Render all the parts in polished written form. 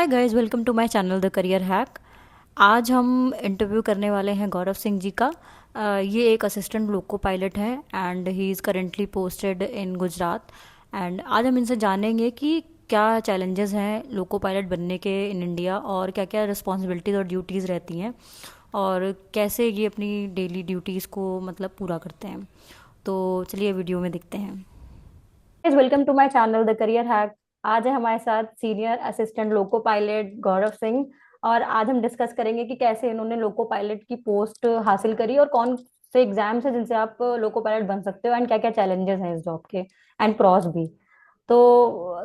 Hi guys, welcome to my channel the career hack. आज हम interview करने वाले हैं गौरव सिंह जी का। ये एक असिस्टेंट लोको पायलट हैं and he is currently posted in Gujarat. And आज हम इनसे जानेंगे कि क्या चैलेंजेस हैं लोको पायलट बनने के इन इंडिया, और क्या क्या रिस्पॉन्सिबिलिटीज़ और ड्यूटीज़ रहती हैं, और कैसे ये अपनी डेली ड्यूटीज़ को मतलब पूरा करते हैं। तो चलिए वीडियो में देखते हैं। Welcome to my channel the career hack. आज है हमारे साथ senior assistant loco pilot Gaurav Singh. और आज हम डिस्कस करेंगे कि कैसे इन्होंने लोको पायलट की पोस्ट हासिल करी और कौन से एग्जाम्स है जिनसे आप लोको पायलट बन सकते हो, एंड क्या क्या चैलेंजेस हैं इस जॉब के, एंड प्रॉस भी। तो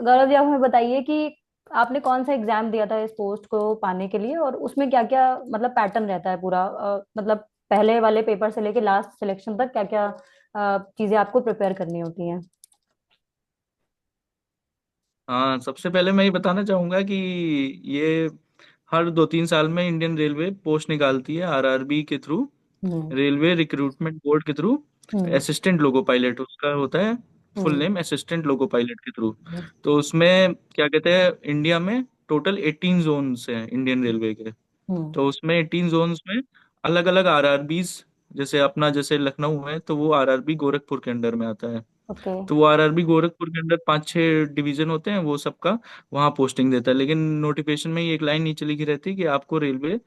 गौरव जी, आप हमें बताइए कि आपने कौन सा एग्जाम दिया था इस पोस्ट को पाने के लिए, और उसमें क्या क्या मतलब पैटर्न रहता है पूरा, मतलब पहले वाले पेपर से लेके लास्ट सिलेक्शन तक क्या क्या चीजें आपको प्रिपेयर करनी होती हैं। हाँ, सबसे पहले मैं ये बताना चाहूंगा कि ये हर 2-3 साल में इंडियन रेलवे पोस्ट निकालती है आरआरबी के थ्रू। हम्म। रेलवे रिक्रूटमेंट बोर्ड के थ्रू हम्म। असिस्टेंट लोको पायलट उसका होता है। फुल हम्म। नेम असिस्टेंट लोको पायलट के थ्रू। हम्म। तो उसमें क्या कहते हैं, इंडिया में टोटल 18 जोन्स हैं इंडियन रेलवे के। हम्म। तो उसमें 18 जोन्स में अलग अलग आरआरबीज, जैसे अपना जैसे लखनऊ है तो वो आरआरबी गोरखपुर के अंडर में आता है। ओके। तो वो आरआरबी गोरखपुर के अंदर 5-6 डिवीजन होते हैं, वो सबका वहाँ पोस्टिंग देता है। लेकिन नोटिफिकेशन में ये एक लाइन नीचे लिखी रहती है कि आपको रेलवे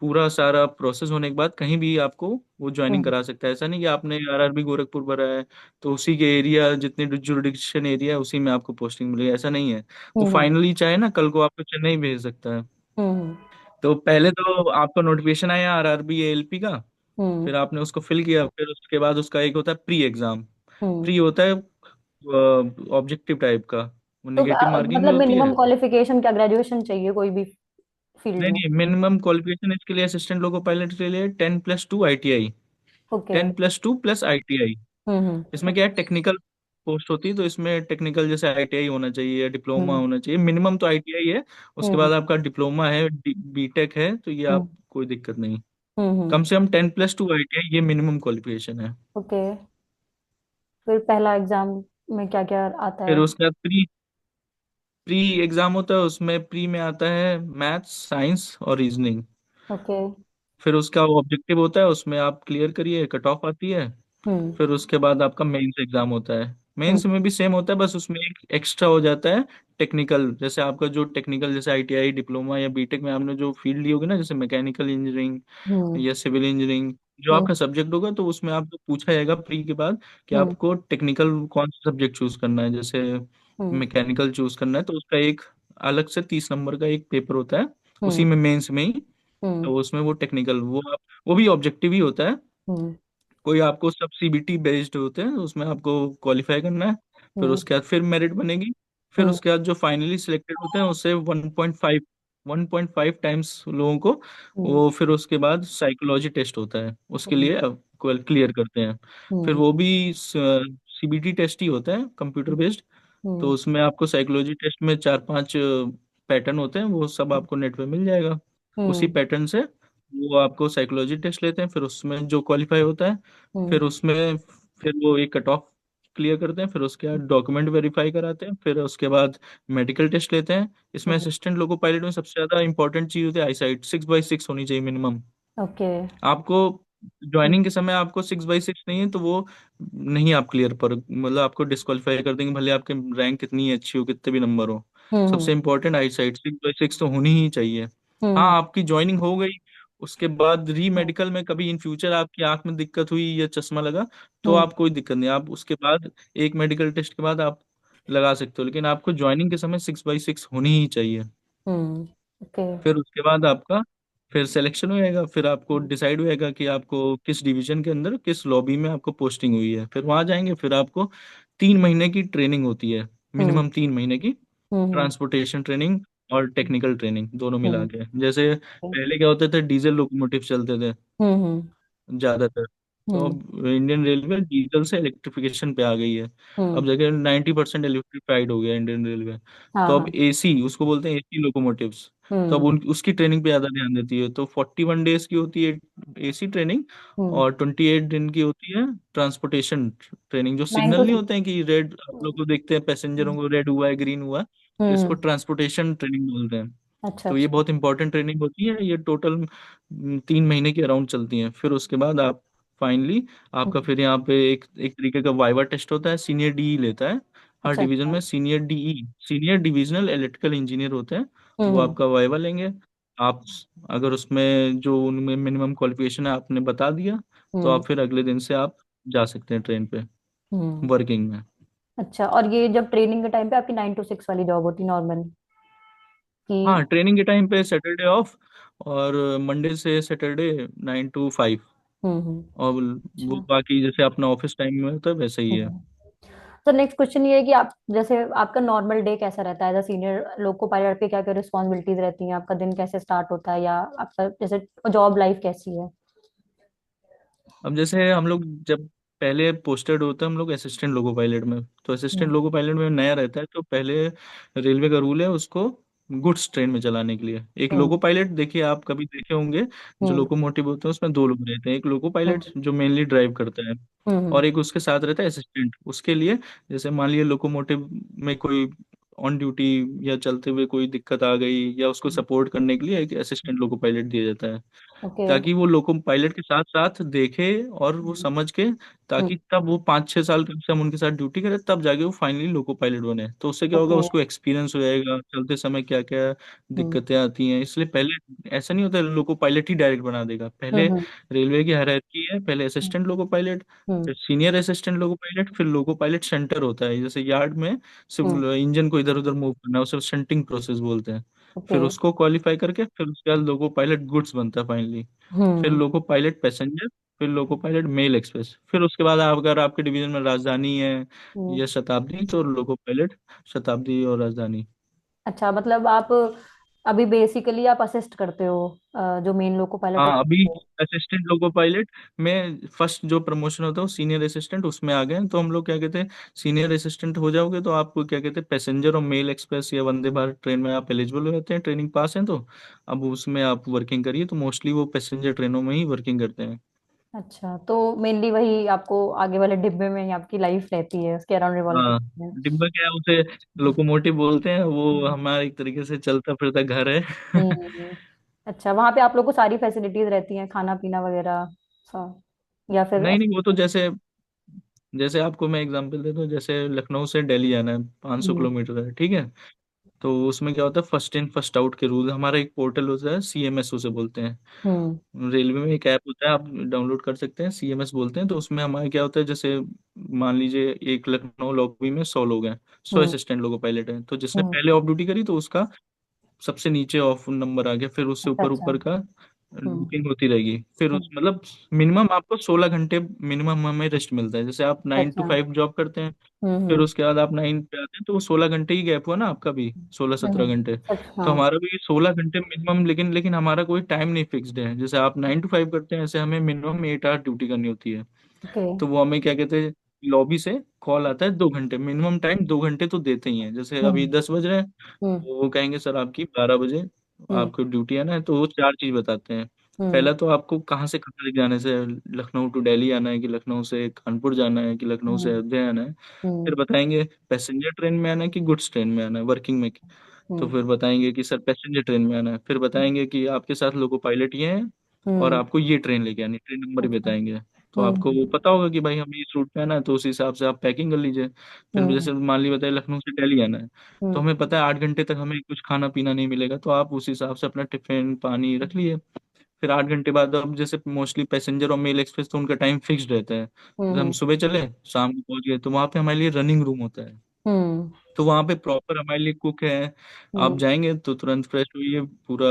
पूरा सारा प्रोसेस होने के बाद कहीं भी आपको वो ज्वाइनिंग हम्म। करा सकता है। ऐसा नहीं कि आपने आरआरबी गोरखपुर भरा है तो उसी के एरिया जितने जुरिडिक्शन एरिया है उसी में आपको पोस्टिंग मिलेगी, ऐसा नहीं है। वो हम्म। फाइनली चाहे ना कल को आपको चेन्नई भेज सकता है। हम्म। तो पहले तो आपका नोटिफिकेशन आया आरआरबी एएलपी का, हम्म। फिर आपने उसको फिल किया, फिर उसके बाद उसका एक होता है प्री एग्जाम। हम्म। प्री होता है ऑब्जेक्टिव टाइप का, वो तो निगेटिव मार्किंग में मतलब होती है। मिनिमम क्वालिफिकेशन क्या, ग्रेजुएशन चाहिए कोई भी फील्ड नहीं में? नहीं, मिनिमम क्वालिफिकेशन इसके लिए असिस्टेंट लोको पायलट के लिए 10+2 ITI। ओके। 10+2 plus ITI। हम्म। इसमें क्या है, टेक्निकल पोस्ट होती है तो इसमें टेक्निकल जैसे आईटीआई होना चाहिए, डिप्लोमा हम्म। होना चाहिए, मिनिमम तो आईटीआई है। उसके हम्म। बाद आपका डिप्लोमा है, बीटेक है, तो ये हम्म। आप कोई दिक्कत नहीं। हम्म। कम से कम 10+2 ITI ये मिनिमम क्वालिफिकेशन है। ओके। फिर पहला एग्जाम में क्या क्या आता फिर है? उसके बाद प्री प्री एग्जाम होता है, उसमें प्री में आता है मैथ्स, साइंस और रीजनिंग। ओके। फिर उसका ऑब्जेक्टिव होता है, उसमें आप क्लियर करिए, कट ऑफ आती है। हम्म। फिर उसके बाद आपका मेंस एग्जाम होता है। हम्म। मेंस में भी सेम होता है, बस उसमें एक एक्स्ट्रा हो जाता है। टेक्निकल जैसे आपका जो टेक्निकल जैसे आईटीआई, डिप्लोमा या बीटेक में आपने जो फील्ड ली होगी ना, जैसे मैकेनिकल इंजीनियरिंग हम्म। या सिविल इंजीनियरिंग, जो हम्म। आपका सब्जेक्ट होगा तो उसमें आपको पूछा जाएगा प्री के बाद कि हम्म। आपको टेक्निकल कौन सा सब्जेक्ट चूज करना है। जैसे हम्म। मैकेनिकल चूज करना है तो उसका एक अलग से 30 नंबर का एक पेपर होता है, उसी हम्म। में मेंस में ही। हम्म। तो उसमें वो टेक्निकल वो भी ऑब्जेक्टिव ही होता है। हम्म। कोई आपको सब सीबीटी बेस्ड होते हैं, उसमें आपको क्वालिफाई करना है। फिर हम्म। उसके बाद फिर मेरिट बनेगी। फिर हम्म। उसके बाद जो फाइनली सिलेक्टेड होते हैं उससे 1.5 टाइम्स लोगों को हम्म। वो फिर उसके बाद साइकोलॉजी टेस्ट होता है, उसके हम्म। लिए क्लियर करते हैं। फिर हम्म। वो भी सीबीटी टेस्ट ही होता है, कंप्यूटर बेस्ड। तो हम्म। उसमें आपको साइकोलॉजी टेस्ट में 4-5 पैटर्न होते हैं, वो सब आपको नेट पे मिल जाएगा। उसी हम्म। पैटर्न से वो आपको साइकोलॉजी टेस्ट लेते हैं, फिर उसमें जो क्वालिफाई होता है, हम्म। फिर उसमें फिर वो एक कट ऑफ क्लियर करते हैं, फिर उसके बाद डॉक्यूमेंट वेरीफाई कराते हैं, फिर उसके बाद मेडिकल टेस्ट लेते हैं। इसमें हम्म। असिस्टेंट लोको पायलट में सबसे ज्यादा इंपॉर्टेंट चीज होती है आईसाइट, 6/6 होनी चाहिए मिनिमम। ओके। आपको ज्वाइनिंग के समय आपको 6/6 नहीं है तो वो नहीं, आप क्लियर पर मतलब आपको डिस्qualiफाई कर देंगे, भले आपके रैंक कितनी अच्छी हो, कितने भी नंबर हो। हम्म। सबसे इम्पोर्टेंट आई साइड 6/6 तो होनी ही चाहिए। हाँ, हम्म। आपकी ज्वाइनिंग हो गई, उसके बाद री मेडिकल में कभी इन फ्यूचर आपकी आंख में दिक्कत हुई या चश्मा लगा तो हम्म। आप कोई दिक्कत नहीं, आप उसके बाद एक मेडिकल टेस्ट के बाद आप लगा सकते हो, लेकिन आपको ज्वाइनिंग के समय 6/6 होनी ही चाहिए। हम्म। ओके। फिर उसके बाद आपका फिर सिलेक्शन हो जाएगा, फिर आपको डिसाइड होएगा कि आपको किस डिवीजन के अंदर किस लॉबी में आपको पोस्टिंग हुई है। फिर वहां जाएंगे, फिर आपको 3 महीने की ट्रेनिंग होती है, हम्म। मिनिमम 3 महीने की। हम्म। ट्रांसपोर्टेशन ट्रेनिंग और टेक्निकल ट्रेनिंग दोनों मिला हम्म। के। जैसे पहले क्या होते थे, डीजल लोकोमोटिव चलते थे हम्म। ज्यादातर। तो हम्म। अब इंडियन रेलवे डीजल से इलेक्ट्रिफिकेशन पे आ गई है। हम्म। अब जगह 90% इलेक्ट्रिफाइड हो गया इंडियन रेलवे। हाँ तो अब हाँ। एसी, उसको बोलते हैं एसी लोकोमोटिव्स। तो अब हम्म। उसकी ट्रेनिंग पे ज्यादा ध्यान देती है, तो 41 डेज की होती है एसी ट्रेनिंग, हम्म। और 28 दिन की होती है ट्रांसपोर्टेशन ट्रेनिंग। जो 9 to सिग्नल नहीं 6। होते हैं कि रेड, आप लोग को देखते हैं पैसेंजरों को रेड हुआ है, ग्रीन हुआ है, तो इसको हम्म। ट्रांसपोर्टेशन ट्रेनिंग बोलते हैं। अच्छा तो ये अच्छा। बहुत इंपॉर्टेंट ट्रेनिंग होती है, ये टोटल 3 महीने के अराउंड चलती हैं। फिर उसके बाद आप फाइनली आपका हम्म। फिर यहाँ पे एक एक तरीके का वाइवा टेस्ट होता है, सीनियर डीई लेता है हर अच्छा डिवीजन अच्छा। में। Senior DE senior divisional electrical engineer होते हैं, वो हम्म आपका वाइवा लेंगे। आप अगर उसमें जो उनमें मिनिमम क्वालिफिकेशन है आपने बता दिया, तो हम्म आप फिर अगले दिन से आप जा सकते हैं ट्रेन पे हम्म। वर्किंग में। अच्छा, और ये जब ट्रेनिंग के टाइम पे आपकी 9 to 6 वाली जॉब होती नॉर्मल हाँ, कि? ट्रेनिंग के टाइम पे सैटरडे ऑफ, और मंडे से सैटरडे 9 to 5। और वो अच्छा। बाकी जैसे अपना ऑफिस टाइम में होता है वैसे ही है। हम्म। तो नेक्स्ट क्वेश्चन ये है कि आप जैसे आपका नॉर्मल डे कैसा रहता है as a senior loco pilot पे, क्या क्या रिस्पॉन्सिबिलिटीज रहती हैं, आपका दिन कैसे स्टार्ट होता है, या आपका जैसे जॉब लाइफ कैसी है? अब जैसे हम लोग जब पहले पोस्टेड होते हैं हम लोग असिस्टेंट लोको पायलट में, तो असिस्टेंट हम्म लोको पायलट में नया रहता है, तो पहले रेलवे का रूल है उसको गुड्स ट्रेन में चलाने के लिए। एक हम्म लोको पायलट, देखिए आप कभी देखे होंगे, जो हम्म लोकोमोटिव होते हैं उसमें 2 लोग रहते हैं, एक लोको पायलट हम्म जो मेनली ड्राइव करता है, हम्म और एक उसके साथ रहता है असिस्टेंट उसके लिए। जैसे मान लिया लोकोमोटिव में कोई ऑन ड्यूटी या चलते हुए कोई दिक्कत आ गई, या उसको सपोर्ट करने के लिए एक असिस्टेंट लोको पायलट दिया जाता है, ओके। ताकि वो लोको पायलट के साथ साथ देखे और वो समझ के, ताकि तब वो 5-6 साल कम से कम उनके साथ ड्यूटी करे, तब जाके वो फाइनली लोको पायलट बने। तो उससे क्या होगा, ओके। उसको एक्सपीरियंस हो जाएगा चलते समय क्या क्या हम्म दिक्कतें आती हैं। इसलिए पहले ऐसा नहीं होता लोको पायलट ही डायरेक्ट बना देगा, पहले हम्म रेलवे की हायरार्की है, पहले असिस्टेंट लोको पायलट, हम्म फिर सीनियर असिस्टेंट लोको पायलट, फिर लोको पायलट सेंटर होता है, जैसे यार्ड में सिर्फ हम्म। इंजन को इधर उधर मूव करना है, उसे शंटिंग प्रोसेस बोलते हैं। ओके। फिर उसको क्वालिफाई करके फिर उसके बाद लोको पायलट गुड्स बनता है फाइनली। फिर हम्म लोको पायलट पैसेंजर, फिर लोको पायलट मेल एक्सप्रेस, फिर उसके बाद आप अगर आपके डिवीजन में राजधानी है हम्म। या शताब्दी, तो लोको पायलट शताब्दी और राजधानी। अच्छा, मतलब आप अभी बेसिकली आप असिस्ट करते हो जो मेन लोको पायलट हाँ, होते अभी हैं? असिस्टेंट लोको पायलट में फर्स्ट जो प्रमोशन होता है वो सीनियर असिस्टेंट, उसमें आ गए हैं। तो हम लोग क्या कहते हैं, सीनियर असिस्टेंट हो जाओगे तो आपको क्या कहते हैं पैसेंजर और मेल एक्सप्रेस या वंदे भारत ट्रेन में आप एलिजिबल हो जाते हैं, ट्रेनिंग पास हैं तो। अब उसमें आप वर्किंग करिए, तो मोस्टली वो पैसेंजर ट्रेनों में ही वर्किंग करते हैं। अच्छा, तो मेनली वही आपको आगे वाले डिब्बे में ही आपकी लाइफ रहती है, उसके अराउंड रिवॉल्व हाँ, करती है। डिब्बा क्या है, उसे लोकोमोटिव बोलते हैं, वो हमारा एक तरीके से चलता फिरता घर है। हम्म। अच्छा, वहां पे आप लोग को सारी फैसिलिटीज रहती हैं, खाना पीना वगैरह सब, या फिर नहीं नहीं, वो तो ऐसे? जैसे जैसे आपको मैं एग्जांपल देता हूँ, जैसे लखनऊ से दिल्ली जाना है, 500 हम्म किलोमीटर है, ठीक है। तो उसमें क्या होता है, फर्स्ट इन फर्स्ट आउट के रूल, हमारा एक पोर्टल होता है, सीएमएस उसे बोलते हैं। हम्म रेलवे में एक ऐप होता है, आप डाउनलोड कर सकते हैं, सीएमएस बोलते हैं। तो उसमें हमारा क्या होता है, जैसे मान लीजिए एक लखनऊ लॉबी में 100 लोग हैं, 100 हम्म असिस्टेंट लोको पायलट हैं, तो जिसने हम्म। पहले ऑफ ड्यूटी करी तो उसका सबसे नीचे ऑफ नंबर आ गया, फिर उससे अच्छा ऊपर अच्छा। ऊपर का हम्म बुकिंग होती रहेगी। फिर उस हम्म। मतलब मिनिमम आपको 16 घंटे मिनिमम हमें रेस्ट मिलता है, जैसे आप अच्छा नाइन टू अच्छा। फाइव जॉब करते हैं, फिर हम्म। उसके बाद आप 9 पे आते हैं, तो वो 16 घंटे ही गैप हुआ ना आपका भी, 16-17 घंटे। अच्छा तो हाँ। हमारा भी 16 घंटे मिनिमम, लेकिन लेकिन हमारा कोई टाइम नहीं फिक्स्ड है, जैसे आप 9 to 5 करते हैं, ऐसे हमें मिनिमम 8 आवर ड्यूटी करनी होती है। ओके। तो वो हमें क्या कहते हैं, लॉबी से कॉल आता है, 2 घंटे मिनिमम टाइम, 2 घंटे तो देते ही हैं। जैसे अभी हम्म 10 बज रहे हैं, हम्म तो वो कहेंगे सर आपकी 12 बजे हम्म आपको ड्यूटी आना है, तो वो 4 चीज बताते हैं। हम्म। पहला तो आपको कहाँ से कहाँ तक जाने से, लखनऊ टू दिल्ली आना है, कि लखनऊ से कानपुर जाना है, कि लखनऊ से हम्म अयोध्या आना है। हम्म फिर बताएंगे पैसेंजर ट्रेन में आना है कि गुड्स ट्रेन में आना है वर्किंग में। तो हम्म फिर बताएंगे कि सर पैसेंजर ट्रेन में आना है, फिर बताएंगे कि आपके साथ लोको पायलट ये हैं, और हम्म। आपको ये ट्रेन लेके आनी, ट्रेन नंबर भी अच्छा। बताएंगे। तो आपको वो पता होगा कि भाई हमें इस रूट पे आना है, तो उस हिसाब से आप पैकिंग कर लीजिए। फिर हम्म जैसे मान ली बताइए लखनऊ से दिल्ली आना है, तो हम्म। हमें पता है 8 घंटे तक हमें कुछ खाना पीना नहीं मिलेगा, तो आप उस हिसाब से अपना टिफिन पानी रख लिए। फिर 8 घंटे बाद अब जैसे मोस्टली पैसेंजर और मेल एक्सप्रेस तो उनका टाइम फिक्स्ड रहता है, जैसे हम हम्म सुबह चले शाम को पहुंच गए, तो वहाँ पे हमारे लिए रनिंग रूम होता है। हम्म तो वहाँ पे प्रॉपर हमारे लिए कुक है, आप हम्म। जाएंगे तो तुरंत फ्रेश हुई पूरा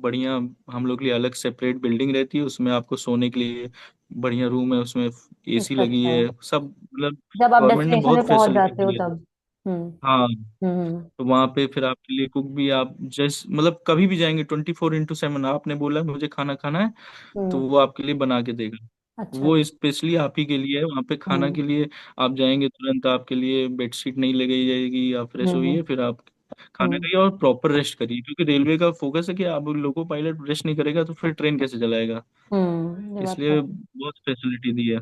बढ़िया। हम लोग के लिए अलग सेपरेट बिल्डिंग रहती है, उसमें आपको सोने के लिए बढ़िया रूम है, उसमें एसी अच्छा लगी अच्छा। है, सब मतलब जब आप गवर्नमेंट ने डेस्टिनेशन पे बहुत पहुंच फैसिलिटी जाते हो दी है। तब? हम्म हाँ, हम्म तो वहाँ पे फिर आपके लिए कुक भी, आप जैस मतलब कभी भी जाएंगे 24x7, आपने बोला मुझे खाना खाना है, तो हम्म। वो आपके लिए बना के देगा। अच्छा वो अच्छा। स्पेशली आप ही के लिए है वहाँ पे खाना हम्म के लिए। आप जाएंगे तुरंत आपके लिए बेडशीट नहीं लगाई जाएगी, आप फ्रेश हम्म होइए, फिर आप खाना हम्म। खाइए और प्रॉपर रेस्ट करिए, क्योंकि रेलवे का फोकस है कि आप लोको पायलट रेस्ट नहीं करेगा तो फिर ट्रेन कैसे चलाएगा। ये बात तो इसलिए है। बहुत फैसिलिटी दी है।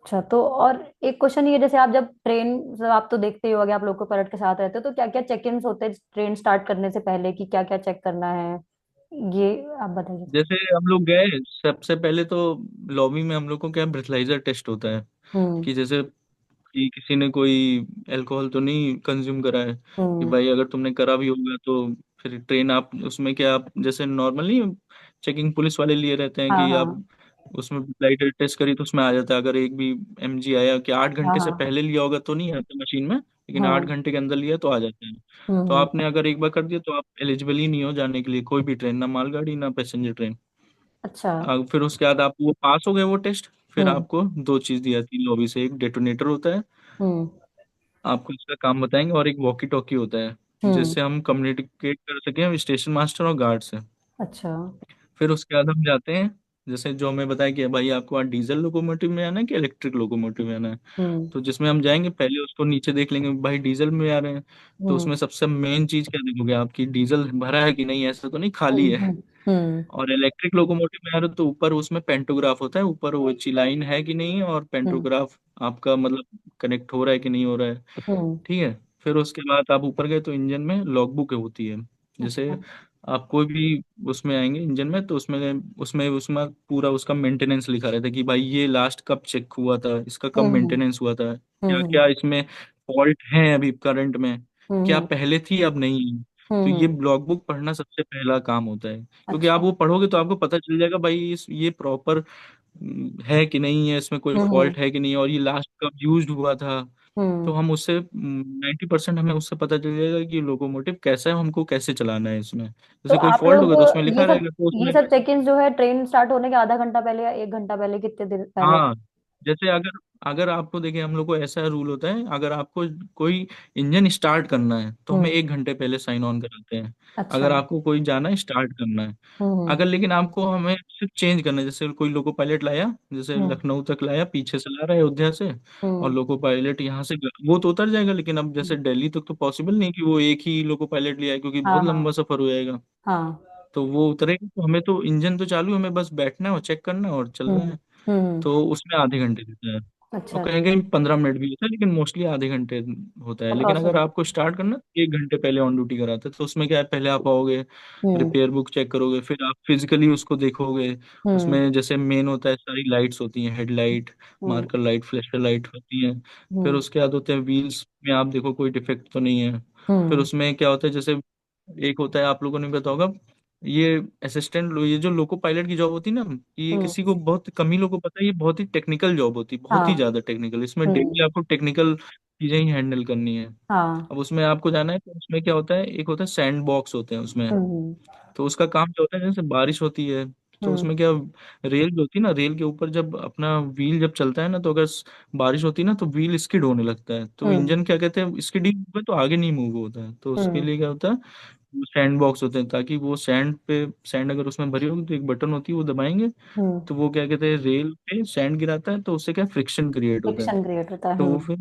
अच्छा, तो और एक क्वेश्चन ये, जैसे आप जब ट्रेन, आप तो देखते ही होगे, आप लोको पायलट के साथ रहते हो, तो क्या क्या चेक इन होते हैं ट्रेन स्टार्ट करने से पहले, कि क्या क्या चेक करना है, ये आप बताइए। जैसे हम लोग गए सबसे पहले तो लॉबी में हम लोग को क्या ब्रेथलाइजर टेस्ट होता है, हम्म। कि जैसे कि किसी ने कोई अल्कोहल तो नहीं कंज्यूम करा है, कि हम्म। भाई अगर तुमने करा भी होगा तो फिर ट्रेन आप उसमें क्या आप जैसे नॉर्मली चेकिंग पुलिस वाले लिए रहते हैं हाँ कि आप हाँ। उसमें लाइटर टेस्ट करी तो उसमें आ जाता है, अगर एक भी एमजी आया कि आठ हाँ घंटे से हाँ। पहले लिया होगा तो नहीं आता मशीन में, लेकिन आठ हम्म। घंटे के अंदर लिया तो आ जाता है। तो हम्म। आपने अगर एक बार कर दिया तो आप एलिजिबल ही नहीं हो जाने के लिए कोई भी ट्रेन, ना मालगाड़ी ना पैसेंजर ट्रेन। अच्छा। फिर उसके बाद आप वो पास हो गए वो टेस्ट, फिर हम्म। आपको दो चीज दी जाती है लॉबी से, एक डेटोनेटर होता है, हम्म। आपको इसका काम बताएंगे, और एक वॉकी टॉकी होता है हम्म। जिससे हम कम्युनिकेट कर सकें स्टेशन मास्टर और गार्ड से। अच्छा। फिर उसके बाद हम जाते हैं, जैसे जो हमें बताया कि भाई आपको आज डीजल लोकोमोटिव में आना है कि इलेक्ट्रिक लोकोमोटिव में आना है। हम्म। तो जिसमें हम जाएंगे पहले उसको नीचे देख लेंगे भाई डीजल में आ रहे हैं, तो हम्म। उसमें सबसे मेन चीज क्या देखोगे आपकी डीजल भरा है कि नहीं, ऐसा तो नहीं खाली हम्म। है। हम्म। और इलेक्ट्रिक लोकोमोटिव में आ रहे हो तो ऊपर उसमें पेंटोग्राफ होता है, ऊपर वो अच्छी लाइन है कि नहीं है, और हम्म। पेंटोग्राफ आपका मतलब कनेक्ट हो रहा है कि नहीं हो रहा है। हम्म। ठीक है। फिर उसके बाद आप ऊपर गए तो इंजन में लॉग बुक होती है। जैसे अच्छा। आप कोई भी उसमें आएंगे इंजन में तो उसमें उसमें उसमें पूरा उसका मेंटेनेंस लिखा रहता है कि भाई ये लास्ट कब चेक हुआ था, इसका कब हम्म। मेंटेनेंस हुआ था, क्या हम्म। क्या इसमें फॉल्ट है अभी करंट में, क्या हम्म। पहले थी अब नहीं है। तो ये हम्म। ब्लॉग बुक पढ़ना सबसे पहला काम होता है, क्योंकि आप अच्छा। वो पढ़ोगे तो आपको पता चल जाएगा भाई इस ये प्रॉपर है कि नहीं है, इसमें कोई हम्म। फॉल्ट है कि नहीं, और ये लास्ट कब यूज हुआ था। तो हम्म। हम उससे 90% हमें उससे पता चल जाएगा कि लोकोमोटिव कैसा है, हमको कैसे चलाना है इसमें। तो जैसे कोई आप फॉल्ट लोग होगा तो उसमें ये लिखा सब रहेगा तो ये उसमें। सब चेक इन जो है ट्रेन स्टार्ट होने के आधा घंटा पहले या एक घंटा पहले, कितने देर पहले? हाँ, जैसे अगर अगर आपको देखिए हम लोग को ऐसा रूल होता है, अगर आपको कोई इंजन स्टार्ट करना है तो हमें हम्म। 1 घंटे पहले साइन ऑन कराते हैं। अच्छा। अगर आपको कोई जाना है स्टार्ट करना है, हम्म। अगर लेकिन आपको हमें सिर्फ चेंज करना है, जैसे कोई लोको पायलट लाया, जैसे हम्म। लखनऊ तक लाया, पीछे से ला रहा है अयोध्या से, और हम्म। लोको पायलट यहाँ से वो तो उतर जाएगा, लेकिन अब जैसे दिल्ली तक तो पॉसिबल नहीं कि वो एक ही लोको पायलट ले आए, क्योंकि हाँ बहुत हाँ। लंबा सफर हो जाएगा। हाँ। तो वो उतरेगा तो हमें तो इंजन तो चालू है, हमें बस बैठना है और चेक करना है और चलना हम्म। है। हम्म। तो उसमें आधे घंटे देता है, और अच्छा कहीं अच्छा। कहीं 15 मिनट भी होता है, लेकिन मोस्टली आधे घंटे होता है। लेकिन प्रोसेस। अगर आपको स्टार्ट करना तो 1 घंटे पहले ऑन ड्यूटी कराते हैं, तो उसमें क्या है पहले आप आओगे, हम्म। रिपेयर बुक चेक करोगे, फिर आप फिजिकली उसको देखोगे। हम्म। उसमें जैसे मेन होता है सारी लाइट्स होती हैं, हेडलाइट, हम्म। मार्कर लाइट, फ्लैशर लाइट होती हैं। फिर हम्म। उसके बाद होते हैं व्हील्स में आप देखो कोई डिफेक्ट तो नहीं है। फिर हम्म। उसमें क्या होता है जैसे एक होता है आप लोगों ने बताया होगा, ये असिस्टेंट, ये जो लोको पायलट की जॉब होती है ना, ये हम्म। किसी को बहुत कम ही लोगों को पता है, ये बहुत ही टेक्निकल जॉब होती है, बहुत ही हाँ। ज्यादा टेक्निकल, इसमें हम्म। डेली आपको टेक्निकल चीजें ही हैंडल करनी है। हाँ। अब उसमें आपको जाना है तो उसमें क्या होता है, एक होता है सैंड बॉक्स होते हैं उसमें। हम्म। तो उसका काम क्या होता है, जैसे बारिश होती है तो हम्म। उसमें क्या, रेल जो होती है ना, रेल के ऊपर जब अपना व्हील जब चलता है ना, तो अगर बारिश होती है ना तो व्हील स्किड होने लगता है, तो हम्म। इंजन क्या कहते हैं स्किड ही होगा तो आगे नहीं मूव होता है, तो उसके हम्म। लिए क्या होता है वो सैंड बॉक्स होते हैं, ताकि वो सैंड पे सैंड अगर उसमें भरी होगी तो एक बटन होती है वो दबाएंगे, हम्म। तो वो क्या कहते हैं रेल पे सैंड गिराता है, तो उससे क्या फ्रिक्शन क्रिएट होता है, फ्रिक्शन क्रिएट होता है। तो वो हम्म। फिर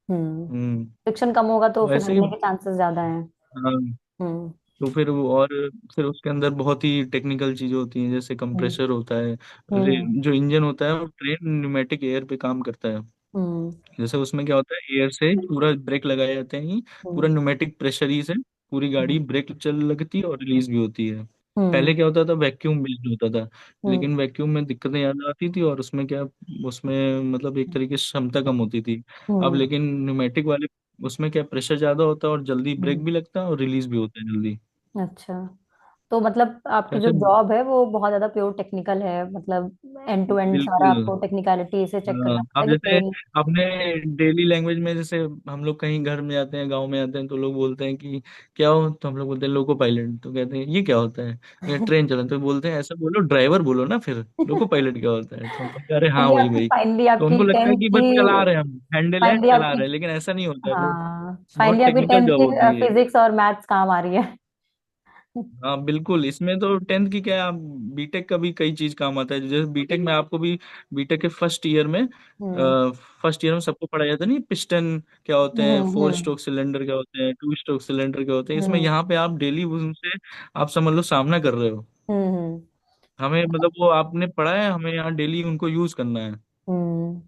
हम्म। हम्म फ्रिक्शन कम होगा तो फिर वैसे ही। हटने के चांसेस ज्यादा हैं। हाँ, हम्म। तो फिर वो और फिर उसके अंदर बहुत ही टेक्निकल चीजें होती हैं, जैसे हम्म। कंप्रेसर होता है, हम्म। जो इंजन होता है वो ट्रेन न्यूमेटिक एयर पे काम करता है। हम्म। जैसे उसमें क्या होता है एयर से पूरा ब्रेक लगाए जाते हैं, पूरा हम्म। न्यूमेटिक प्रेशर ही से पूरी गाड़ी ब्रेक चल लगती है और रिलीज भी होती है। हम्म। पहले क्या होता था वैक्यूम बेस्ड होता था, हम्म। लेकिन वैक्यूम में दिक्कतें ज्यादा आती थी, और उसमें क्या, उसमें मतलब एक तरीके से क्षमता कम होती थी। अब हम्म। लेकिन न्यूमेटिक वाले उसमें क्या प्रेशर ज्यादा होता है और जल्दी हम्म। ब्रेक भी लगता है और रिलीज भी होता है जल्दी। अच्छा, तो मतलब आपकी जो ऐसे जॉब है वो बहुत ज्यादा प्योर टेक्निकल है, मतलब एंड टू एंड सारा बिल्कुल। आपको टेक्निकलिटी से चेक हाँ, करना पड़ता अब है कि जैसे ट्रेन। अपने डेली लैंग्वेज में, जैसे हम लोग कहीं घर में जाते हैं गांव में जाते हैं तो लोग बोलते हैं कि क्या हो, तो हम लोग बोलते हैं लोको पायलट, तो कहते हैं ये क्या होता है, ये ट्रेन चलन, तो बोलते हैं ऐसा बोलो ड्राइवर बोलो ना, फिर लोको पायलट क्या होता है, तो हम लोग कह रहे हाँ फाइनली वही आपकी वही। फाइनली तो आपकी उनको लगता है टेंथ कि की बस चला रहे हैं हम, हैंडल है फाइनली चला आपकी रहे हैं, लेकिन ऐसा नहीं होता है वो, हाँ, फाइनली बहुत आपकी टेक्निकल टेंथ जॉब की होती है। फिजिक्स और मैथ्स काम आ रही है। हाँ बिल्कुल, इसमें तो टेंथ की क्या है, आप बीटेक का भी कई चीज काम आता है, जैसे बीटेक में आपको भी बीटेक के हम्म। फर्स्ट ईयर में सबको पढ़ाया जाता है नहीं, पिस्टन क्या होते हैं, फोर हम्म। स्ट्रोक सिलेंडर क्या होते हैं, टू स्ट्रोक सिलेंडर क्या होते हैं, इसमें हम्म। यहाँ पे आप डेली उनसे आप समझ लो सामना कर रहे हो। हम्म। हमें मतलब वो आपने पढ़ा है, हमें यहाँ डेली उनको यूज करना है। हम्म।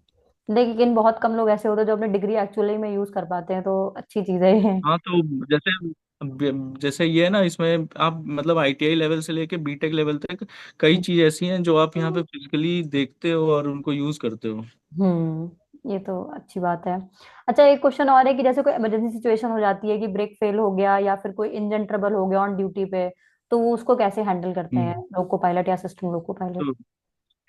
लेकिन बहुत कम लोग ऐसे होते हैं जो अपनी डिग्री एक्चुअली में यूज कर पाते हैं, तो अच्छी चीज है ये। हाँ तो जैसे जैसे ये है ना, इसमें आप मतलब आईटीआई लेवल से लेके बीटेक लेवल तक कई चीज ऐसी हैं जो आप यहाँ पे फिजिकली देखते हो और उनको यूज करते हो। ये तो अच्छी बात है। अच्छा, एक क्वेश्चन और है कि जैसे कोई इमरजेंसी सिचुएशन हो जाती है कि ब्रेक फेल हो गया या फिर कोई इंजन ट्रबल हो गया ऑन ड्यूटी पे, तो वो उसको कैसे हैंडल करते हैं हम्म। लोको पायलट या असिस्टेंट लोको पायलट?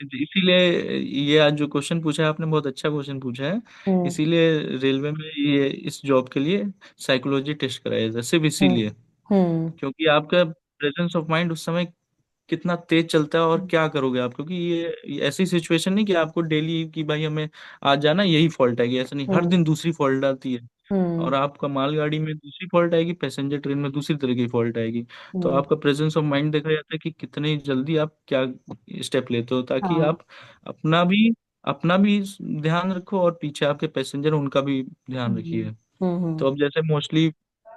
तो इसीलिए ये आज जो क्वेश्चन पूछा है आपने, बहुत अच्छा क्वेश्चन पूछा है। हम्म। इसीलिए रेलवे में ये इस जॉब के लिए साइकोलॉजी टेस्ट कराया जाता है, सिर्फ हम्म। इसीलिए हम्म। क्योंकि आपका प्रेजेंस ऑफ माइंड उस समय कितना तेज चलता है और क्या करोगे आप, क्योंकि ये ऐसी सिचुएशन नहीं कि आपको डेली कि भाई हमें आज जाना यही फॉल्ट आएगी, ऐसा नहीं, हर हम्म। दिन दूसरी फॉल्ट आती है। हम्म। और आपका मालगाड़ी में दूसरी फॉल्ट आएगी, पैसेंजर ट्रेन में दूसरी तरह की फॉल्ट आएगी। तो हम्म। आपका प्रेजेंस ऑफ माइंड देखा जाता है कि कितनी जल्दी आप क्या स्टेप लेते हो, ताकि हाँ। आप अपना भी अपना भी ध्यान रखो और पीछे आपके पैसेंजर उनका भी ध्यान हम्म। रखिए। हम्म। तो अब जैसे मोस्टली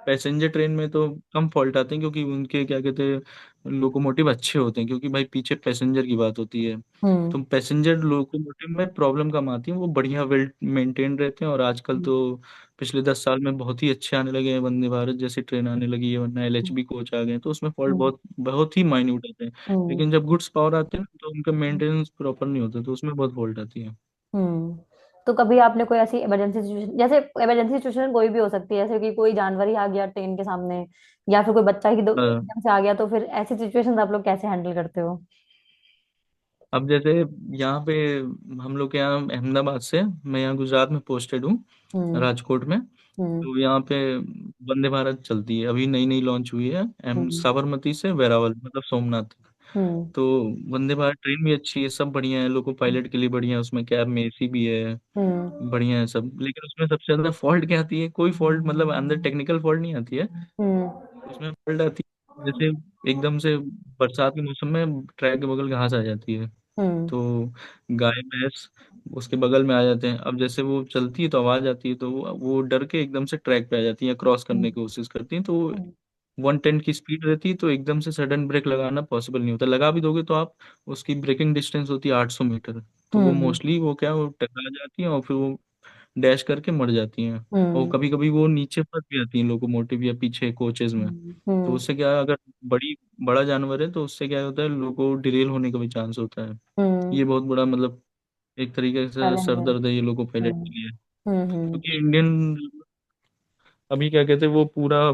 पैसेंजर ट्रेन में तो कम फॉल्ट आते हैं, क्योंकि उनके क्या कहते हैं लोकोमोटिव अच्छे होते हैं, क्योंकि भाई पीछे पैसेंजर की बात होती है। हम्म। तो पैसेंजर लोकोमोटिव में प्रॉब्लम कम आती है, वो बढ़िया वेल मेंटेन रहते हैं। और आजकल हम्म। तो पिछले 10 साल में बहुत ही अच्छे आने लगे हैं, वंदे भारत जैसी ट्रेन आने लगी है, वरना एलएचबी कोच आ गए हैं, तो उसमें फॉल्ट हम्म। बहुत बहुत ही माइन्यूट आते हैं। हम्म। लेकिन जब गुड्स पावर आते हैं तो उनका मेंटेनेंस प्रॉपर नहीं होता, तो उसमें बहुत फॉल्ट आती है। हम्म। तो कभी आपने कोई ऐसी इमरजेंसी सिचुएशन, जैसे इमरजेंसी सिचुएशन कोई भी हो सकती है, जैसे कि कोई जानवर ही आ गया ट्रेन के सामने, या फिर कोई बच्चा ही अ, एकदम से आ गया, तो फिर ऐसी सिचुएशंस आप लोग कैसे हैंडल करते हो? अब जैसे यहाँ पे हम लोग के यहाँ अहमदाबाद से, मैं यहाँ गुजरात में पोस्टेड हूँ, हम्म। राजकोट में। हम्म। तो यहाँ पे वंदे भारत चलती है, अभी नई नई लॉन्च हुई है, हम्म। साबरमती से वेरावल मतलब सोमनाथ तक। हम्म। तो वंदे भारत ट्रेन भी अच्छी है, सब बढ़िया है, लोको पायलट के लिए बढ़िया है, उसमें कैब में एसी भी है, हम्म। बढ़िया है सब। लेकिन उसमें सबसे ज्यादा फॉल्ट क्या आती है, कोई फॉल्ट मतलब अंदर टेक्निकल फॉल्ट नहीं आती है, हम्म। उसमें फॉल्ट आती है जैसे एकदम से बरसात के मौसम में ट्रैक के बगल घास आ जाती है, हम्म। तो गाय भैंस उसके बगल में आ जाते हैं। अब जैसे वो चलती है तो आवाज आती है, तो वो डर के एकदम से ट्रैक पे आ जाती है, क्रॉस करने हम्म। की कोशिश करती हैं। तो हम्म। 110 की स्पीड रहती है, तो एकदम से सडन ब्रेक लगाना पॉसिबल नहीं होता, लगा भी दोगे तो आप उसकी ब्रेकिंग डिस्टेंस होती है 800 मीटर। तो वो हम्म। मोस्टली वो क्या, वो टकरा जाती हैं और फिर वो डैश करके मर जाती हैं। और हम्म। कभी कभी वो नीचे फंस भी जाती हैं लोकोमोटिव या पीछे कोचेज में। तो हम्म। उससे क्या है, अगर बड़ा जानवर है तो उससे क्या होता है, लोगों डिरेल होने का भी चांस होता है। हम्म। ये बहुत बड़ा मतलब एक तरीके से चैलेंज सर है। दर्द है ये लोगो पायलट हम्म। के लिए। हम्म। क्योंकि इंडियन अभी क्या कहते हैं, वो पूरा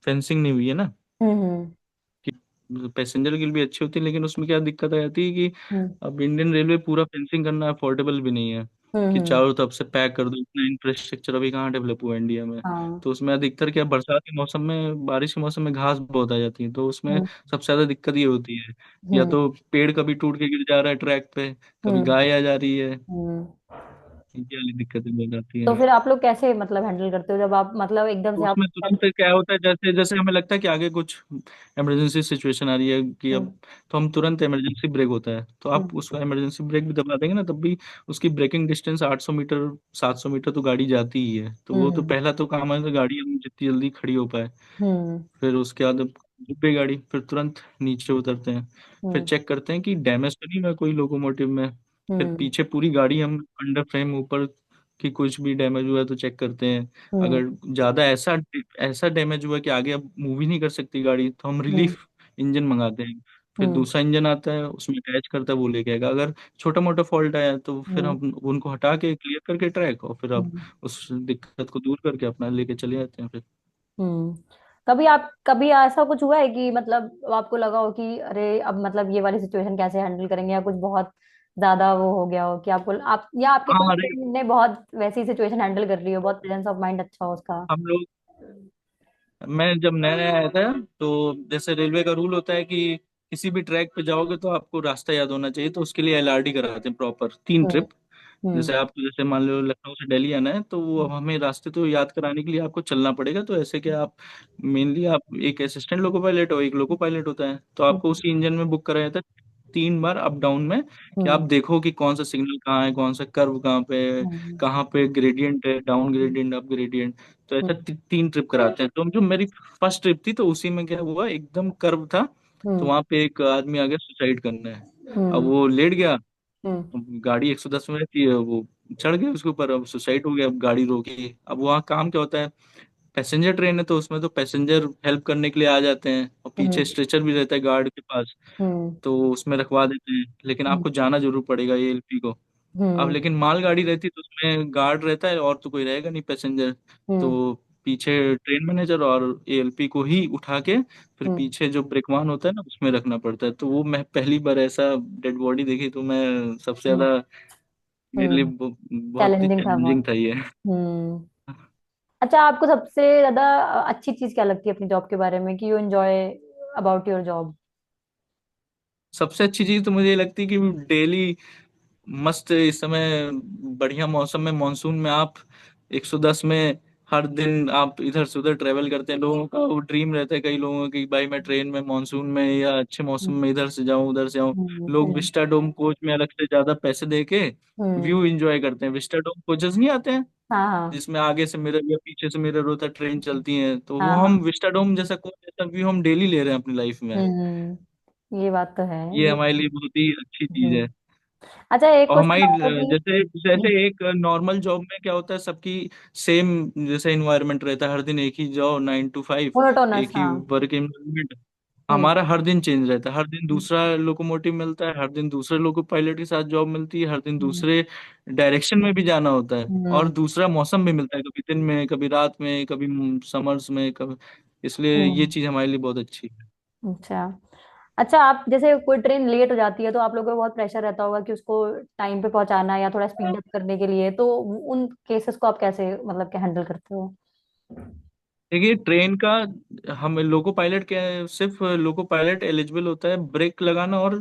फेंसिंग नहीं हुई है ना, हम्म। कि पैसेंजर के लिए भी अच्छी होती है, लेकिन उसमें क्या दिक्कत आ जाती है कि हम्म। अब इंडियन रेलवे पूरा फेंसिंग करना अफोर्डेबल भी नहीं है, कि हम्म। चारों तरफ से पैक कर दो, इतना इंफ्रास्ट्रक्चर अभी कहाँ डेवलप हुआ है इंडिया में। हाँ। तो उसमें अधिकतर क्या, बरसात के मौसम में, बारिश के मौसम में घास बहुत आ जाती है, तो उसमें हम्म। सबसे ज्यादा दिक्कत ये होती है, या हम्म। तो पेड़ कभी टूट के गिर जा रहा है ट्रैक पे, कभी हम्म। गाय आ जा रही है, हम्म। ये वाली दिक्कतें हो जाती तो है। फिर आप लोग कैसे मतलब हैंडल करते हो जब आप मतलब एकदम तो से आप? उसमें तुरंत क्या होता है, जैसे जैसे हमें लगता है कि आगे कुछ इमरजेंसी सिचुएशन आ रही है कि हम्म। अब, तो हम तुरंत इमरजेंसी ब्रेक होता है, तो आप हम्म। उसका इमरजेंसी ब्रेक भी दबा देंगे ना, तब भी उसकी ब्रेकिंग डिस्टेंस 800 मीटर 700 मीटर तो गाड़ी जाती ही है। तो वो तो हम्म। पहला तो काम है, तो गाड़ी हम जितनी जल्दी खड़ी हो पाए। हम्म। फिर उसके बाद अब रुक गई गाड़ी, फिर तुरंत नीचे उतरते हैं, फिर हम्म। चेक करते हैं कि डैमेज तो नहीं हुआ कोई लोकोमोटिव में। फिर हम्म। पीछे पूरी गाड़ी हम अंडर फ्रेम ऊपर की कुछ भी डैमेज हुआ है तो चेक करते हैं। हम्म। अगर ज्यादा ऐसा ऐसा डैमेज हुआ कि आगे अब मूव ही नहीं कर सकती गाड़ी, तो हम हम्म। रिलीफ इंजन मंगाते हैं। फिर हम्म। दूसरा इंजन आता है, उसमें अटैच करता है, वो लेके आएगा। अगर छोटा मोटा फॉल्ट आया तो फिर हम्म। हम उनको हटा के क्लियर करके ट्रैक, और फिर अब हम्म। उस दिक्कत को दूर करके अपना लेके चले जाते हैं फिर। हम्म। कभी ऐसा कुछ हुआ है कि मतलब आपको लगा हो कि अरे अब मतलब ये वाली सिचुएशन कैसे हैंडल करेंगे, या कुछ बहुत ज्यादा वो हो गया हो कि आपको आप या आपके हाँ कोई अरे, friend ने बहुत वैसी सिचुएशन हैंडल कर रही हो, बहुत प्रेजेंस ऑफ माइंड अच्छा हो उसका? हम लोग मैं जब नया नया आया था, तो जैसे रेलवे का रूल होता है कि किसी भी ट्रैक पे जाओगे तो आपको रास्ता याद होना चाहिए, तो उसके लिए एलआरडी कराते हैं प्रॉपर 3 ट्रिप। हम्म। जैसे आपको, जैसे मान लो लखनऊ से दिल्ली आना है, तो वो अब हमें रास्ते तो याद कराने के लिए आपको चलना पड़ेगा। तो ऐसे कि आप मेनली आप एक असिस्टेंट लोको पायलट हो, एक लोको पायलट होता है, तो आपको हम्म। उसी इंजन में बुक कराया जाता है 3 बार अप डाउन में, कि आप हम्म। देखो कि कौन सा सिग्नल कहाँ है, कौन सा कर्व कहाँ पे है, हम्म। कहाँ पे ग्रेडियंट है, डाउन ग्रेडियंट अप ग्रेडियंट। तो ऐसा हम्म। 3 ट्रिप कराते हैं। तो जो मेरी फर्स्ट ट्रिप थी, तो उसी में क्या हुआ, एकदम कर्व था, तो हम्म। वहां पे एक आदमी आ गया सुसाइड करना है। अब हम्म। वो लेट गया, हम्म। गाड़ी 110 में रहती है, वो चढ़ गए उसके ऊपर, अब सुसाइड हो गया, अब गाड़ी रोकी। अब वहाँ काम क्या होता है, पैसेंजर ट्रेन है तो उसमें तो पैसेंजर हेल्प करने के लिए आ जाते हैं, और पीछे हम्म। स्ट्रेचर भी रहता है गार्ड के पास, हम्म। तो उसमें रखवा देते हैं, लेकिन हम्म। आपको जाना जरूर पड़ेगा एएलपी को। अब हम्म। लेकिन मालगाड़ी रहती तो उसमें गार्ड रहता है और तो कोई रहेगा नहीं पैसेंजर, हम्म। तो पीछे ट्रेन मैनेजर और एएलपी को ही उठा के फिर हम्म। पीछे जो ब्रेकवान होता है ना उसमें रखना पड़ता है। तो वो मैं पहली बार ऐसा डेड बॉडी देखी, तो मैं सबसे हम्म। ज्यादा, मेरे लिए हम्म। बहुत ही चैलेंजिंग था चैलेंजिंग बहुत। था ये। हम्म। अच्छा, आपको सबसे ज्यादा अच्छी चीज क्या लगती है अपनी जॉब के बारे में, कि you enjoy about your job? सबसे अच्छी चीज तो मुझे ये लगती है कि डेली मस्त इस समय बढ़िया मौसम में मानसून में आप 110 में हर दिन आप इधर से उधर ट्रेवल करते हैं। लोगों का वो ड्रीम रहता है, कई लोगों का, कि भाई मैं ट्रेन में मानसून में या अच्छे मौसम में इधर से जाऊं उधर से आऊं। हम्म। लोग हम्म। विस्टा डोम कोच में अलग से ज्यादा पैसे दे के हम्म। व्यू एंजॉय करते हैं। विस्टा डोम कोचेस नहीं आते हैं हाँ हाँ। जिसमें आगे से मिरर या पीछे से मिरर होता है, ट्रेन चलती है, तो हाँ वो हाँ। हम विस्टा डोम जैसा कोच जैसा व्यू हम डेली ले रहे हैं अपनी लाइफ में। ये बात तो है। ये ये। हमारे लिए बहुत ही अच्छी चीज हम्म। है। अच्छा, एक और क्वेश्चन हमारी और है कि जैसे जैसे एक नॉर्मल जॉब में क्या होता है, सबकी सेम जैसे इन्वायरमेंट रहता है, हर दिन एक ही जॉब 9 to 5, मोनोटोनस, एक ही हाँ। Work environment. हम्म। हमारा हर दिन चेंज रहता है, हर दिन हम्म। दूसरा लोकोमोटिव मिलता है, हर दिन दूसरे लोको पायलट के साथ जॉब मिलती है, हर दिन हम्म। दूसरे डायरेक्शन में भी जाना होता है, और हम्म। दूसरा मौसम भी मिलता है, कभी दिन में कभी रात में कभी समर्स में कभी। इसलिए ये हम्म। चीज़ हमारे लिए बहुत अच्छी है। अच्छा। अच्छा, आप जैसे कोई ट्रेन लेट हो जाती है तो आप लोगों को बहुत प्रेशर रहता होगा कि उसको टाइम पे पहुंचाना है या थोड़ा स्पीड अप करने के लिए, तो उन केसेस को आप कैसे, मतलब क्या हैंडल करते हो? देखिए ट्रेन का, हम लोको पायलट क्या है, सिर्फ लोको पायलट एलिजिबल होता है ब्रेक लगाना और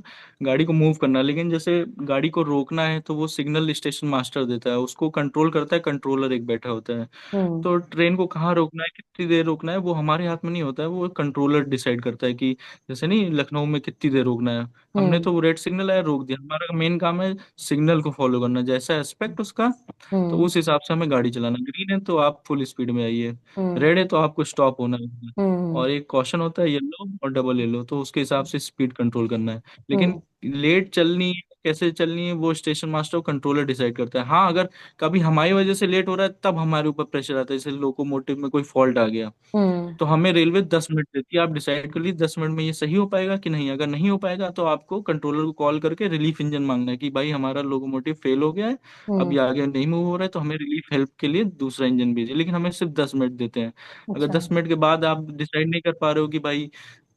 गाड़ी को मूव करना। लेकिन जैसे गाड़ी को रोकना है तो वो सिग्नल स्टेशन मास्टर देता है, उसको कंट्रोल करता है, कंट्रोलर एक बैठा होता है। हम्म। तो ट्रेन को कहाँ रोकना है, कितनी देर रोकना है, वो हमारे हाथ में नहीं होता है, वो कंट्रोलर डिसाइड करता है कि जैसे नहीं लखनऊ में कितनी देर रोकना है। हमने हम्म। तो रेड सिग्नल आया रोक दिया, हमारा मेन काम है सिग्नल को फॉलो करना, जैसा एस्पेक्ट उसका, तो हम्म। उस हिसाब से हमें गाड़ी चलाना। ग्रीन है तो आप फुल स्पीड में आइए, हम्म। रेड है तो आपको स्टॉप होना है, हम्म। और एक कॉशन होता है येलो और डबल येलो, तो उसके हिसाब से स्पीड कंट्रोल करना है। लेकिन हम्म। लेट चलनी है कैसे चलनी है वो स्टेशन मास्टर कंट्रोलर डिसाइड करता है। हाँ, अगर कभी हमारी वजह से लेट हो रहा है तब हमारे ऊपर प्रेशर आता है, जैसे लोकोमोटिव में कोई फॉल्ट आ गया, हम्म। तो हमें रेलवे 10 मिनट देती है, आप डिसाइड कर लीजिए 10 मिनट में ये सही हो पाएगा कि नहीं। अगर नहीं हो पाएगा तो आपको कंट्रोलर को कॉल करके रिलीफ इंजन मांगना है कि भाई हमारा लोकोमोटिव फेल हो गया है, अब हम्म। ये आगे नहीं मूव हो रहा है, तो हमें रिलीफ हेल्प के लिए दूसरा इंजन भेजिए। लेकिन हमें सिर्फ 10 मिनट देते हैं। अगर अच्छा। 10 मिनट के बाद आप डिसाइड नहीं कर पा रहे हो कि भाई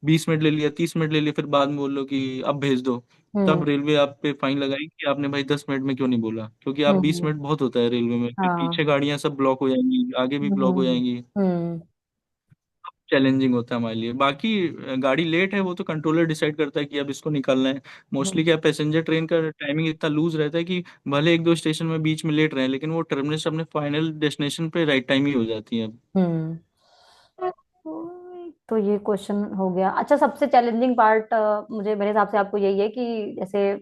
20 मिनट ले लिया, 30 मिनट ले लिया, फिर बाद में बोल लो कि अब भेज दो, हम्म। तब रेलवे आप पे फाइन लगाएगी कि आपने भाई 10 मिनट में क्यों नहीं बोला। क्योंकि आप बीस हम्म। मिनट बहुत होता है रेलवे में, फिर हाँ। पीछे गाड़ियां सब ब्लॉक हो जाएंगी, आगे भी ब्लॉक हो हम्म। जाएंगी। हम्म। चैलेंजिंग होता है हमारे लिए। बाकी गाड़ी लेट है वो तो कंट्रोलर डिसाइड करता है कि अब इसको निकालना है। मोस्टली क्या, पैसेंजर ट्रेन का टाइमिंग इतना लूज रहता है कि भले एक दो स्टेशन में बीच में लेट रहे हैं, लेकिन वो टर्मिनस अपने फाइनल डेस्टिनेशन पे राइट टाइम ही हो जाती है। हम्म। तो ये क्वेश्चन हो गया। अच्छा, सबसे चैलेंजिंग पार्ट मुझे मेरे हिसाब से आपको यही है कि जैसे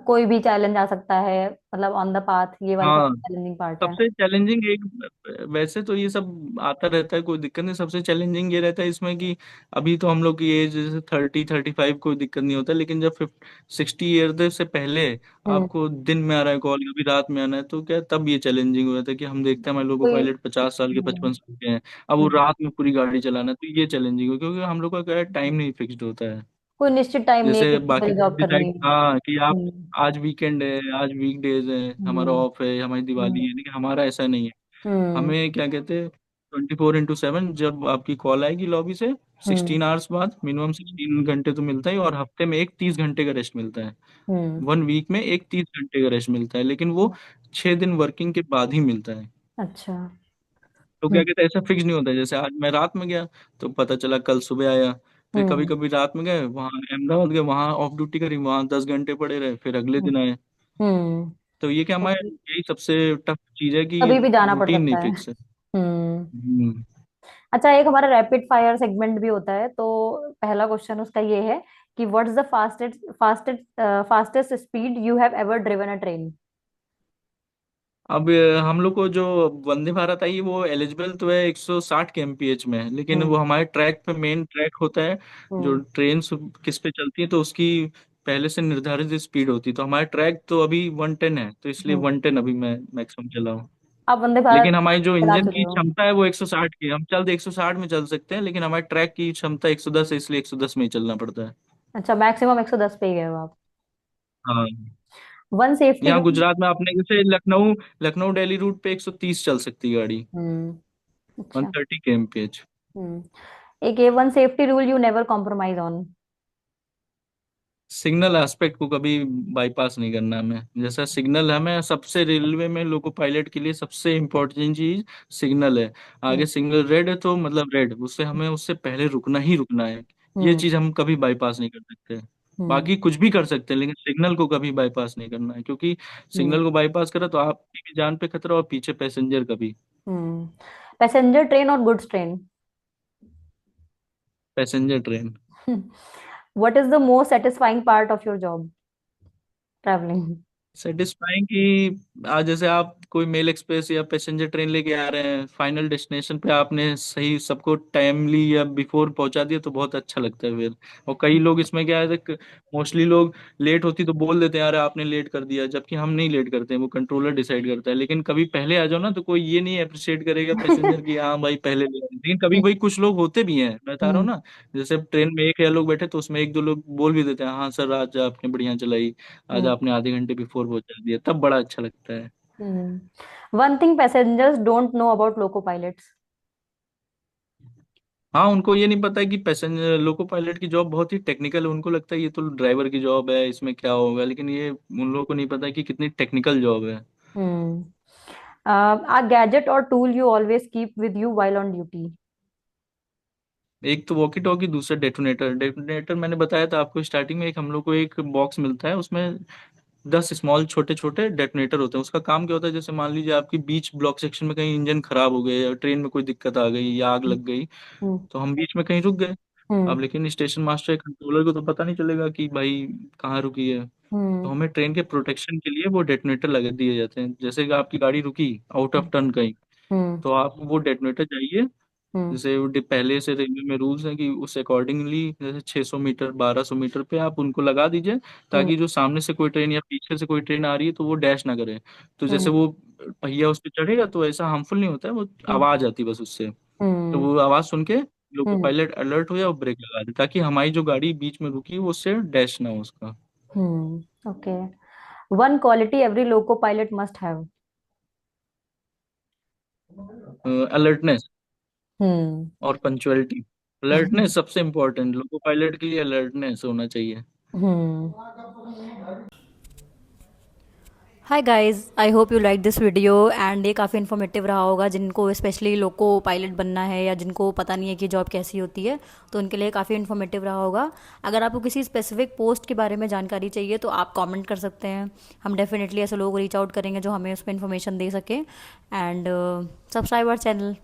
कोई भी चैलेंज आ सकता है, मतलब ऑन द पाथ, ये वाली हाँ, सबसे चैलेंजिंग पार्ट है। सबसे चैलेंजिंग एक, वैसे तो ये सब आता रहता है, कोई दिक्कत नहीं। सबसे चैलेंजिंग ये रहता है इसमें कि अभी तो हम लोग की एज जैसे 30-35, कोई दिक्कत नहीं होता, लेकिन जब 60 ईयर से पहले हम्म। आपको दिन में आ रहा है कॉल, कभी रात में आना है, तो क्या तब ये चैलेंजिंग हो जाता है कि हम देखते हैं हमारे लोको कोई। पायलट 50 साल के हम्म। 55 साल के हैं, अब वो हम्म। रात में पूरी गाड़ी चलाना है, तो ये चैलेंजिंग हो, क्योंकि हम लोग का क्या है, टाइम नहीं फिक्स्ड होता है। कोई निश्चित टाइम नहीं है कि जैसे इतनी बाकी बजे लोग जॉब करनी डिसाइड, है। हाँ, कि आप हम्म। आज वीकेंड है, आज वीकडेज है, हमारा हम्म। ऑफ है, हमारी दिवाली हम्म। है, लेकिन हमारा ऐसा नहीं है। हम्म। हमें क्या कहते हैं, 24x7 जब आपकी कॉल आएगी लॉबी से, हम्म। 16 आवर्स बाद मिनिमम 16 घंटे तो मिलता है, और हफ्ते में एक 30 घंटे का रेस्ट मिलता है। हम्म। 1 वीक में एक 30 घंटे का रेस्ट मिलता है, लेकिन वो 6 दिन वर्किंग के बाद ही मिलता है। अच्छा। तो क्या हम्म। कहते हैं, ऐसा फिक्स नहीं होता है, जैसे आज मैं रात में गया तो पता चला कल सुबह आया। फिर कभी हम्म। कभी रात में गए वहाँ अहमदाबाद गए, वहाँ ऑफ ड्यूटी करी, वहाँ 10 घंटे पड़े रहे, फिर अगले दिन आए। हम्म। तो ये क्या, हमारे यही सबसे टफ चीज है कि कभी भी जाना पड़ रूटीन नहीं सकता है। फिक्स है। हम्म। हम्म। अच्छा, एक हमारा रैपिड फायर सेगमेंट भी होता है, तो पहला क्वेश्चन उसका ये है कि what is the fastest fastest fastest speed you have ever driven a train? अब हम लोग को जो वंदे भारत आई वो एलिजिबल तो है 160 के एमपीएच में, लेकिन हम्म। वो हमारे ट्रैक पे मेन ट्रैक होता है जो हम्म। ट्रेन किस पे चलती है, तो उसकी पहले से निर्धारित स्पीड होती, तो हमारा ट्रैक तो अभी 110 है, तो इसलिए हम्म। 110 अभी मैं मैक्सिमम चला हूँ। आप वंदे भारत लेकिन हमारी जो चला इंजन चुके की हो? क्षमता है वो 160 की है। हम चल 160 में चल सकते हैं, लेकिन हमारे ट्रैक की क्षमता 110 है, इसलिए 110 में ही चलना पड़ता है। अच्छा, मैक्सिमम 110 पे ही गए हो आप? हाँ। वन सेफ्टी यहाँ रूल। गुजरात में आपने जैसे लखनऊ लखनऊ दिल्ली रूट पे 130 चल सकती है गाड़ी, अच्छा। 130 kmph। एक ये one safety rule you never compromise on. Signal aspect को कभी बाईपास नहीं करना हमें। जैसा सिग्नल हमें सबसे, रेलवे में लोको पायलट के लिए सबसे इम्पोर्टेंट चीज सिग्नल है। आगे हम्म। सिग्नल रेड है तो मतलब रेड, उससे हमें उससे पहले रुकना ही रुकना है। ये हम्म। चीज हम कभी बाईपास नहीं कर सकते। हम्म। बाकी कुछ भी कर सकते हैं, लेकिन सिग्नल को कभी बाईपास नहीं करना है, क्योंकि हम्म। सिग्नल को बाईपास करा तो आपकी भी जान पे खतरा और पीछे पैसेंजर का भी। पैसेंजर ट्रेन और goods train? Passenger train. What is the most satisfying part of your job, travelling? Satisfying कि आज जैसे आप कोई मेल एक्सप्रेस या पैसेंजर ट्रेन लेके आ रहे हैं, फाइनल डेस्टिनेशन पे आपने सही सबको टाइमली या बिफोर पहुंचा दिया, तो बहुत अच्छा लगता है फिर। और कई लोग इसमें क्या है, मोस्टली लोग लेट होती तो बोल देते हैं यार आपने लेट कर दिया, जबकि हम नहीं लेट करते हैं, वो कंट्रोलर डिसाइड करता है। लेकिन कभी पहले आ जाओ ना, तो कोई ये नहीं अप्रिशिएट करेगा पैसेंजर की हाँ भाई पहले ले आए। लेकिन कभी भाई कुछ लोग होते भी हैं, मैं बता रहा हूँ हम्म। ना। जैसे ट्रेन में एक या लोग बैठे, तो उसमें एक दो लोग बोल भी देते हैं हाँ सर आज आपने बढ़िया चलाई, आज हम्म। आपने आधे घंटे बिफोर पहुंचा दिया, तब बड़ा अच्छा लगता है। One thing passengers don't know about loco pilots? हाँ, उनको ये नहीं पता है कि पैसेंजर लोको पायलट की जॉब बहुत ही टेक्निकल है। उनको लगता है ये तो ड्राइवर की जॉब है, इसमें क्या होगा, लेकिन ये उन लोगों को नहीं पता है कि कितनी टेक्निकल जॉब है। आ गैजेट और tool you always keep with you while on duty? एक तो वॉकी टॉकी, दूसरा डेटोनेटर। डेटोनेटर मैंने बताया था आपको स्टार्टिंग में, एक हम लोग को एक बॉक्स मिलता है, उसमें 10 स्मॉल छोटे छोटे डेटोनेटर होते हैं। उसका काम क्या होता है, जैसे मान लीजिए आपकी बीच ब्लॉक सेक्शन में कहीं इंजन खराब हो गया, या ट्रेन में कोई दिक्कत आ गई, या आग लग गई, हम्म। तो हम बीच में कहीं रुक गए। अब हम्म। लेकिन स्टेशन मास्टर कंट्रोलर को तो पता नहीं चलेगा कि भाई कहाँ रुकी है। तो हम्म। हमें ट्रेन के प्रोटेक्शन के लिए वो डेटोनेटर लगा दिए जाते हैं। जैसे कि आपकी गाड़ी रुकी आउट ऑफ टर्न कहीं, हम्म। तो आप वो डेटोनेटर चाहिए। हम्म। जैसे वो पहले से रेलवे में रूल्स हैं कि उस अकॉर्डिंगली, जैसे 600 मीटर 1200 मीटर पे आप उनको लगा दीजिए, हम्म। ताकि जो सामने से कोई ट्रेन या पीछे से कोई ट्रेन आ रही है तो वो डैश ना करे। तो जैसे हम्म। वो पहिया उस पर चढ़ेगा तो ऐसा हार्मफुल नहीं होता है, वो हम्म। आवाज आती है बस उससे। तो हम्म। वो आवाज सुन के लोको हम्म। पायलट अलर्ट हो जाए और ब्रेक लगा दे, ताकि हमारी जो गाड़ी बीच में रुकी है वो उससे डैश ना हो उसका। Okay. One quality every loco pilot must have? Alertness hmm. और पंचुअलिटी। अलर्टनेस सबसे इम्पोर्टेंट, लोको पायलट के लिए अलर्टनेस होना चाहिए। Hmm. Hi guys, I hope you like this video and ये काफ़ी इन्फॉर्मेटिव रहा होगा जिनको स्पेशली लोको पायलट बनना है या जिनको पता नहीं है कि जॉब कैसी होती है, तो उनके लिए काफ़ी इन्फॉर्मेटिव रहा होगा। अगर आपको किसी स्पेसिफिक पोस्ट के बारे में जानकारी चाहिए तो आप कमेंट कर सकते हैं। हम डेफिनेटली ऐसे लोग रीच आउट करेंगे जो हमें उस पर इन्फॉर्मेशन दे सकें। And subscribe our channel.